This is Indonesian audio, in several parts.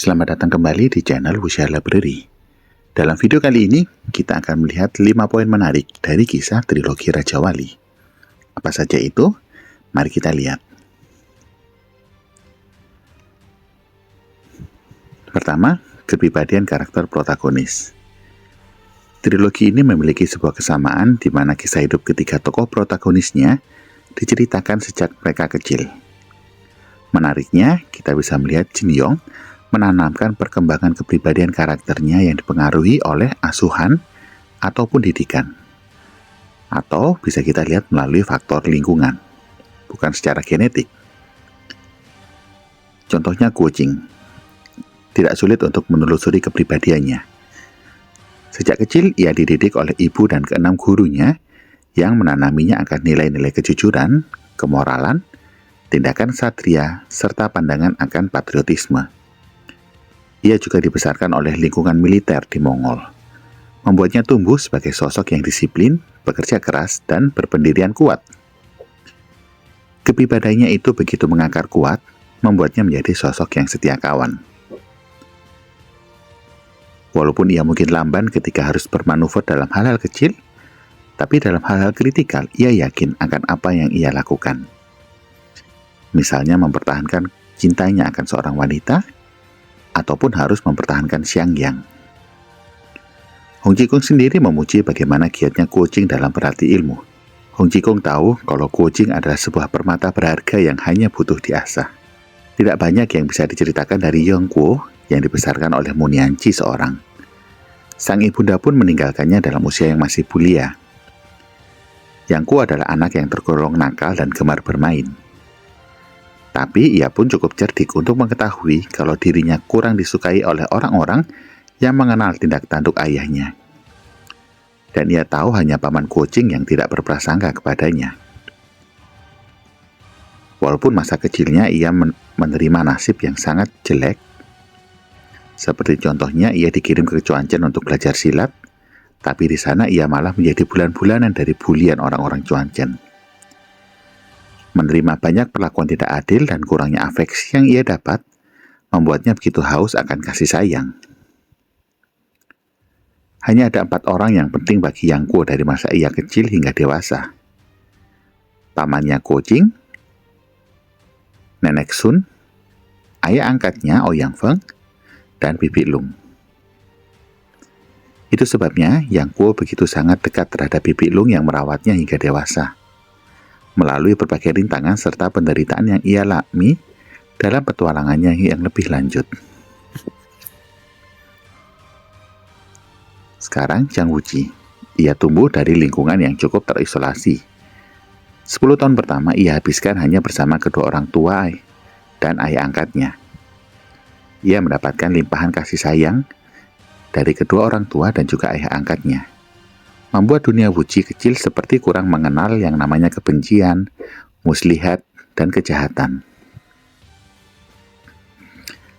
Selamat datang kembali di channel Wuxia Library. Dalam video kali ini, kita akan melihat 5 poin menarik dari kisah trilogi Raja Wali. Apa saja itu? Mari kita lihat. Pertama, kepribadian karakter protagonis. Trilogi ini memiliki sebuah kesamaan di mana kisah hidup ketiga tokoh protagonisnya diceritakan sejak mereka kecil. Menariknya, kita bisa melihat Jin Yong menanamkan perkembangan kepribadian karakternya yang dipengaruhi oleh asuhan ataupun didikan. Atau bisa kita lihat melalui faktor lingkungan, bukan secara genetik. Contohnya Guo Jing. Tidak sulit untuk menelusuri kepribadiannya. Sejak kecil, ia dididik oleh ibu dan keenam gurunya yang menanaminya akan nilai-nilai kejujuran, kemoralan, tindakan satria, serta pandangan akan patriotisme. Ia juga dibesarkan oleh lingkungan militer di Mongol, membuatnya tumbuh sebagai sosok yang disiplin, bekerja keras, dan berpendirian kuat. Kepribadiannya itu begitu mengakar kuat, membuatnya menjadi sosok yang setia kawan. Walaupun ia mungkin lamban ketika harus bermanuver dalam hal-hal kecil, tapi dalam hal-hal kritikal, ia yakin akan apa yang ia lakukan. Misalnya mempertahankan cintanya akan seorang wanita, ataupun harus mempertahankan Xiangyang. Hong Jikong sendiri memuji bagaimana giatnya Guo Jing dalam berarti ilmu. Hong Jikong tahu kalau Guo Jing adalah sebuah permata berharga yang hanya butuh diasah. Tidak banyak yang bisa diceritakan dari Yong Guo yang dibesarkan oleh Mu Nianqi seorang. Sang ibunda pun meninggalkannya dalam usia yang masih belia. Yang Guo adalah anak yang tergolong nakal dan gemar bermain. Tapi ia pun cukup cerdik untuk mengetahui kalau dirinya kurang disukai oleh orang-orang yang mengenal tindak tanduk ayahnya. Dan ia tahu hanya paman Guo Jing yang tidak berprasangka kepadanya. Walaupun masa kecilnya ia menerima nasib yang sangat jelek, seperti contohnya ia dikirim ke Cuancen untuk belajar silat, tapi di sana ia malah menjadi bulan-bulanan dari bulian orang-orang Cuancen. Menerima banyak perlakuan tidak adil dan kurangnya afeksi yang ia dapat, membuatnya begitu haus akan kasih sayang. Hanya ada 4 orang yang penting bagi Yang Guo dari masa ia kecil hingga dewasa. Pamannya Guo Jing, Nenek Sun, ayah angkatnya Ouyang Feng, dan Bibi Lung. Itu sebabnya Yang Guo begitu sangat dekat terhadap Bibi Lung yang merawatnya hingga dewasa, melalui berbagai rintangan serta penderitaan yang ia alami dalam petualangannya yang lebih lanjut. Sekarang Zhang Wuji. Ia tumbuh dari lingkungan yang cukup terisolasi. 10 tahun pertama ia habiskan hanya bersama kedua orang tua dan ayah angkatnya. Ia mendapatkan limpahan kasih sayang dari kedua orang tua dan juga ayah angkatnya, membuat dunia Wuji kecil seperti kurang mengenal yang namanya kebencian, muslihat, dan kejahatan.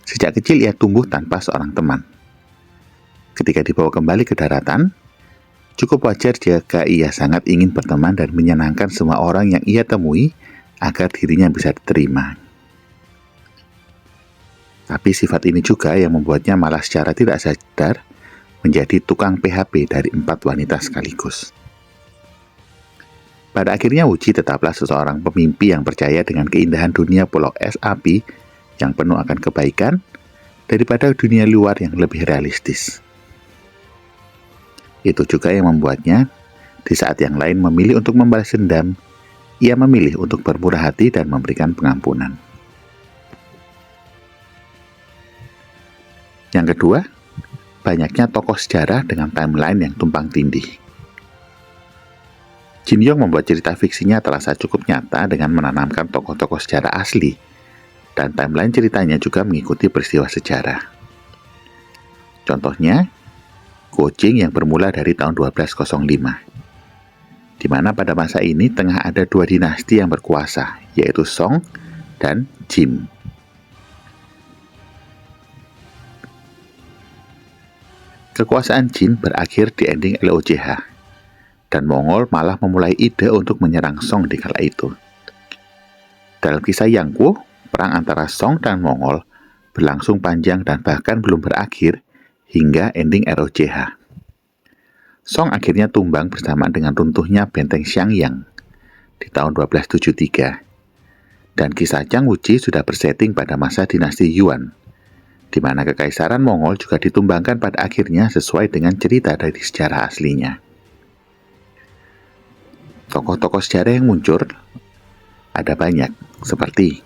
Sejak kecil ia tumbuh tanpa seorang teman. Ketika dibawa kembali ke daratan, cukup wajar jika ia sangat ingin berteman dan menyenangkan semua orang yang ia temui agar dirinya bisa diterima. Tapi sifat ini juga yang membuatnya malah secara tidak sadar menjadi tukang PHP dari 4 wanita sekaligus. Pada akhirnya Wuji tetaplah seseorang pemimpi yang percaya dengan keindahan dunia pulau es api yang penuh akan kebaikan daripada dunia luar yang lebih realistis. Itu juga yang membuatnya di saat yang lain memilih untuk membalas dendam, ia memilih untuk bermurah hati dan memberikan pengampunan. Yang kedua, banyaknya tokoh sejarah dengan timeline yang tumpang tindih. Jin Yong membuat cerita fiksinya terasa cukup nyata dengan menanamkan tokoh-tokoh sejarah asli, dan timeline ceritanya juga mengikuti peristiwa sejarah. Contohnya, Guo Jing yang bermula dari tahun 1205, di mana pada masa ini tengah ada 2 dinasti yang berkuasa, yaitu Song dan Jin. Kekuasaan Jin berakhir di ending LOJH, dan Mongol malah memulai ide untuk menyerang Song di kala itu. Dalam kisah Yang Guo, perang antara Song dan Mongol berlangsung panjang dan bahkan belum berakhir hingga ending ROCH. Song akhirnya tumbang bersamaan dengan runtuhnya benteng Xiangyang di tahun 1273. Dan kisah Zhang Wuji sudah bersetting pada masa dinasti Yuan, di mana kekaisaran Mongol juga ditumbangkan pada akhirnya sesuai dengan cerita dari sejarah aslinya. Tokoh-tokoh sejarah yang muncul ada banyak, seperti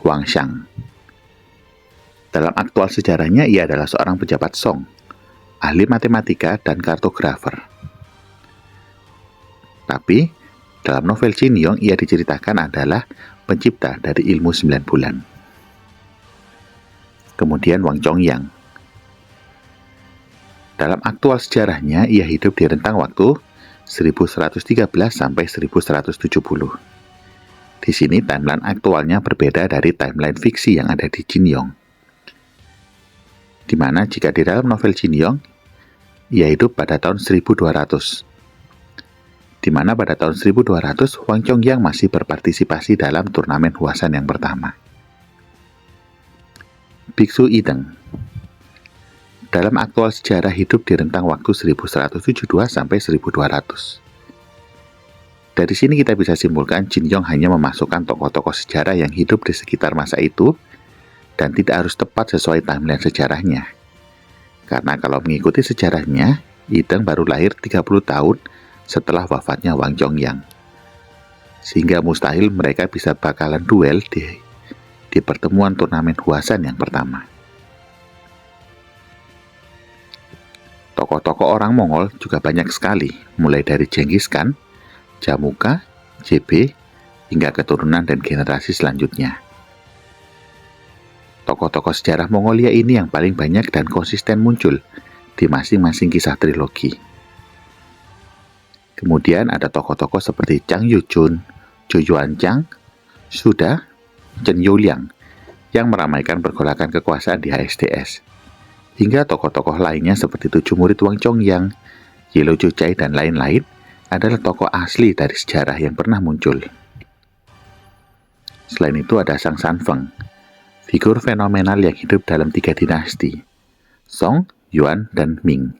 Huang Shang. Dalam aktual sejarahnya, ia adalah seorang pejabat Song, ahli matematika dan kartografer. Tapi, dalam novel Qin Yong, ia diceritakan adalah pencipta dari ilmu 9 bulan. Kemudian Wang Chongyang. Dalam aktual sejarahnya, ia hidup di rentang waktu 1113 sampai 1170. Di sini timeline aktualnya berbeda dari timeline fiksi yang ada di Qin Yong. Di mana jika di dalam novel Qin Yong, ia hidup pada tahun 1200. Di mana pada tahun 1200, Wang Chongyang masih berpartisipasi dalam turnamen Huasan yang pertama. Biksu Yideng. Dalam aktual sejarah hidup di rentang waktu 1172 sampai 1200. Dari sini kita bisa simpulkan Qin Yong hanya memasukkan tokoh-tokoh sejarah yang hidup di sekitar masa itu dan tidak harus tepat sesuai timeline sejarahnya. Karena kalau mengikuti sejarahnya, Yideng baru lahir 30 tahun setelah wafatnya Wang Chongyang. Sehingga mustahil mereka bisa bakalan duel di pertemuan turnamen Huasan yang pertama. Tokoh-tokoh orang Mongol juga banyak sekali, mulai dari Genghis Khan, Jamuka, JB, hingga keturunan dan generasi selanjutnya. Tokoh-tokoh sejarah Mongolia ini yang paling banyak dan konsisten muncul di masing-masing kisah trilogi. Kemudian ada tokoh-tokoh seperti Zhang Yuchun, Zhou Yuanzhang, Suda, Chen Youliang yang meramaikan pergolakan kekuasaan di HSDS. Hingga tokoh-tokoh lainnya seperti 7 murid Wang Chongyang, Yellow Chuchai, dan lain-lain adalah tokoh asli dari sejarah yang pernah muncul. Selain itu ada Sang Sanfeng, figur fenomenal yang hidup dalam 3 dinasti, Song, Yuan, dan Ming.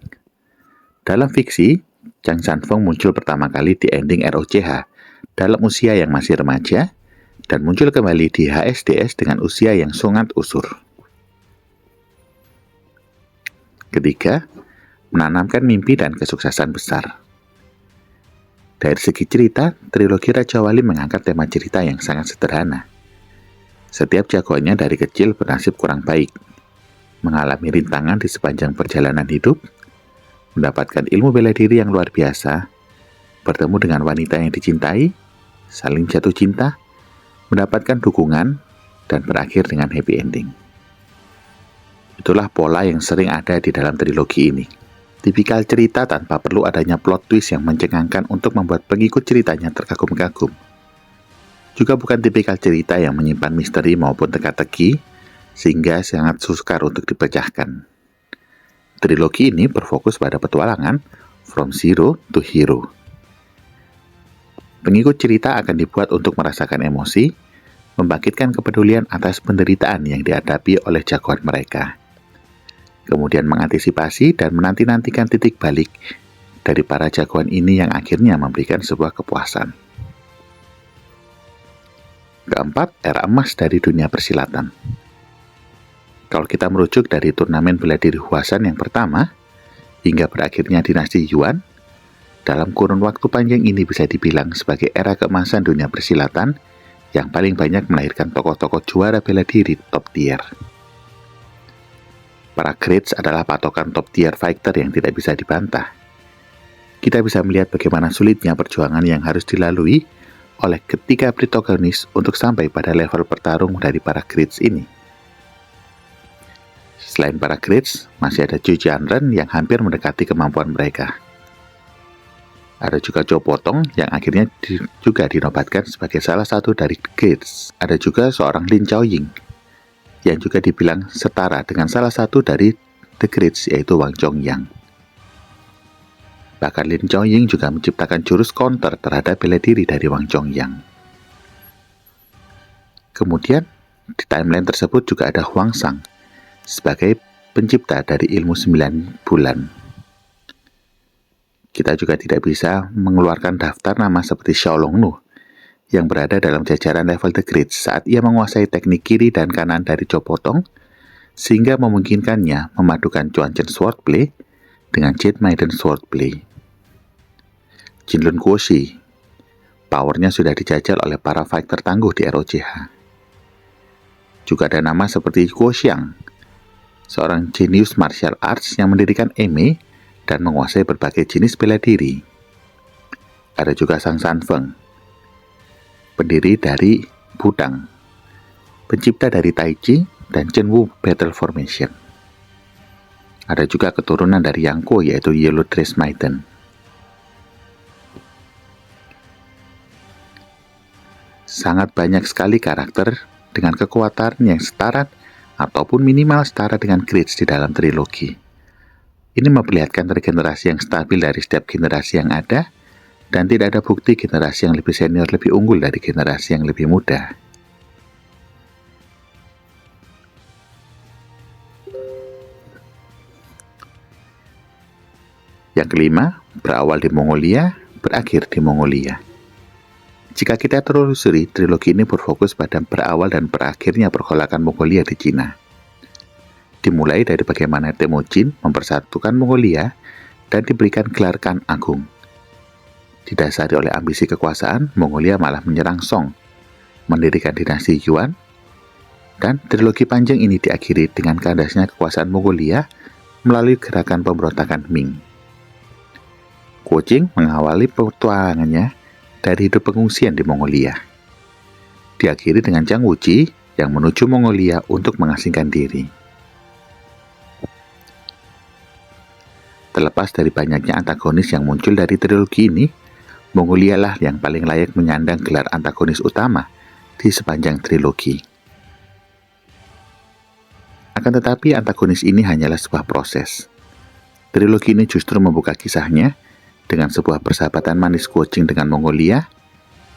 Dalam fiksi, Chang Sanfeng muncul pertama kali di ending ROCH dalam usia yang masih remaja dan muncul kembali di HSDS dengan usia yang sangat usur. Ketiga, menanamkan mimpi dan kesuksesan besar. Dari segi cerita, trilogi Raja Wali mengangkat tema cerita yang sangat sederhana. Setiap jagoannya dari kecil bernasib kurang baik, mengalami rintangan di sepanjang perjalanan hidup, mendapatkan ilmu bela diri yang luar biasa, bertemu dengan wanita yang dicintai, saling jatuh cinta, mendapatkan dukungan, dan berakhir dengan happy ending. Itulah pola yang sering ada di dalam trilogi ini. Tipikal cerita tanpa perlu adanya plot twist yang mencengangkan untuk membuat pengikut ceritanya terkagum-kagum. Juga bukan tipikal cerita yang menyimpan misteri maupun teka-teki, sehingga sangat sukar untuk dipecahkan. Trilogi ini berfokus pada petualangan from zero to hero. Pengikut cerita akan dibuat untuk merasakan emosi, membangkitkan kepedulian atas penderitaan yang dihadapi oleh jagoan mereka. Kemudian mengantisipasi dan menanti-nantikan titik balik dari para jagoan ini yang akhirnya memberikan sebuah kepuasan. Keempat, era emas dari dunia persilatan. Kalau kita merujuk dari turnamen bela diri Huasan yang pertama, hingga berakhirnya dinasti Yuan, dalam kurun waktu panjang ini bisa dibilang sebagai era keemasan dunia persilatan yang paling banyak melahirkan tokoh-tokoh juara bela diri top tier. Para grades adalah patokan top tier fighter yang tidak bisa dibantah. Kita bisa melihat bagaimana sulitnya perjuangan yang harus dilalui oleh ketiga protagonis untuk sampai pada level bertarung dari para grades ini. Selain para grades, masih ada Zhu Jianren yang hampir mendekati kemampuan mereka. Ada juga Zhou Potong yang akhirnya juga dinobatkan sebagai salah satu dari grades. Ada juga seorang Lin Chaoying yang juga dibilang setara dengan salah satu dari the grades, yaitu Wang Chongyang. Bahkan Lin Chaoying juga menciptakan jurus counter terhadap bela diri dari Wang Chongyang. Kemudian, Di timeline tersebut juga ada Huangsang sebagai pencipta dari ilmu 9 bulan. Kita juga tidak bisa mengeluarkan daftar nama seperti Xiaolongnu yang berada dalam jajaran level The Great saat ia menguasai teknik kiri dan kanan dari Chopotong, sehingga memungkinkannya memadukan Chuanchen Swordplay dengan Jade Maiden Swordplay. Jinlun Guoshi, powernya sudah dijajal oleh para fighter tangguh di ROCH. Juga ada nama seperti Guo Xiang, seorang jenius martial arts yang mendirikan EME dan menguasai berbagai jenis bela diri. Ada juga Sang Sanfeng, pendiri dari Budang, pencipta dari Tai Chi dan Chenwu Battle Formation. Ada juga keturunan dari Yang Kuo, yaitu Yellow Dress Maiden. Sangat banyak sekali karakter dengan kekuatan yang setara ataupun minimal setara dengan grades di dalam trilogi. Ini memperlihatkan regenerasi yang stabil dari setiap generasi yang ada, dan tidak ada bukti generasi yang lebih senior lebih unggul dari generasi yang lebih muda. Yang kelima, berawal di Mongolia, berakhir di Mongolia. Jika kita telusuri, trilogi ini berfokus pada berawal dan berakhirnya pergolakan Mongolia di Cina. Dimulai dari bagaimana Temujin mempersatukan Mongolia dan diberikan gelar Khan Agung. Didasari oleh ambisi kekuasaan, Mongolia malah menyerang Song, mendirikan dinasti Yuan, dan trilogi panjang ini diakhiri dengan kandasnya kekuasaan Mongolia melalui gerakan pemberontakan Ming. Guo Jing mengawali petualangannya dari hidup pengungsian di Mongolia. Diakhiri dengan Zhang Wuji yang menuju Mongolia untuk mengasingkan diri. Terlepas dari banyaknya antagonis yang muncul dari trilogi ini, Mongolia lah yang paling layak menyandang gelar antagonis utama di sepanjang trilogi. Akan tetapi antagonis ini hanyalah sebuah proses. Trilogi ini justru membuka kisahnya dengan sebuah persahabatan manis Guo Jing dengan Mongolia,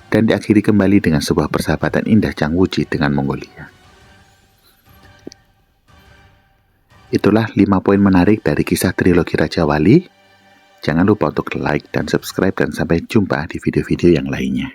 dan diakhiri kembali dengan sebuah persahabatan indah Zhang Wuji dengan Mongolia. Itulah 5 poin menarik dari kisah trilogi Raja Wali. Jangan lupa untuk like dan subscribe, dan sampai jumpa di video-video yang lainnya.